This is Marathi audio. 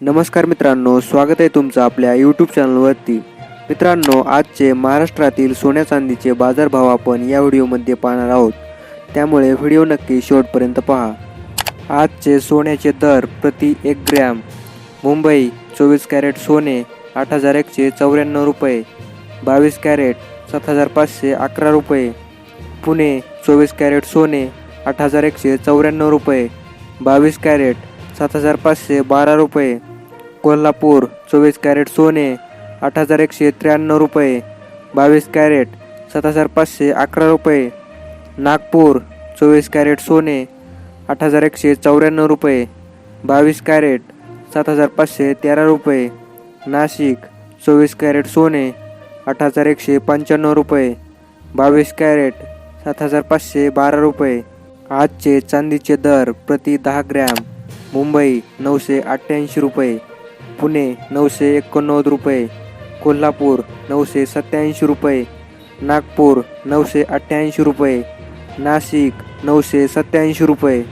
नमस्कार मित्रांनो, स्वागत आहे तुमचं आपल्या यूट्यूब चॅनलवरती। मित्रांनो, आजचे महाराष्ट्रातील सोन्या चांदीचे बाजारभाव आपण या व्हिडिओमध्ये पाहणार आहोत, त्यामुळे व्हिडिओ नक्की शेवटपर्यंत पहा। आजचे सोन्याचे दर प्रति 1 ग्रॅम: मुंबई 24 कॅरेट सोने 8,194 रुपये, 22 कॅरेट 7,511 रुपये, पुणे 24 कॅरेट सोने 8,194 रुपये, 22 कॅरेट 7,512 रुपये, कोल्हापूर 24 कॅरेट सोने 8,193 रुपये, 22 कॅरेट 7,511 रुपये, नागपूर 24 कॅरेट सोने 8,194 रुपये, 22 कॅरेट 7,513 रुपये, नाशिक 24 कॅरेट सोने 8,195 रुपये, 22 कॅरेट 7,512 रुपये। आजचे चांदीचे दर प्रति 10 ग्रॅम: मुंबई 988 रुपये, पुणे 989 रुपये, कोल्हापूर 987 रुपये, नागपूर 988 रुपये, नाशिक 987 रुपये।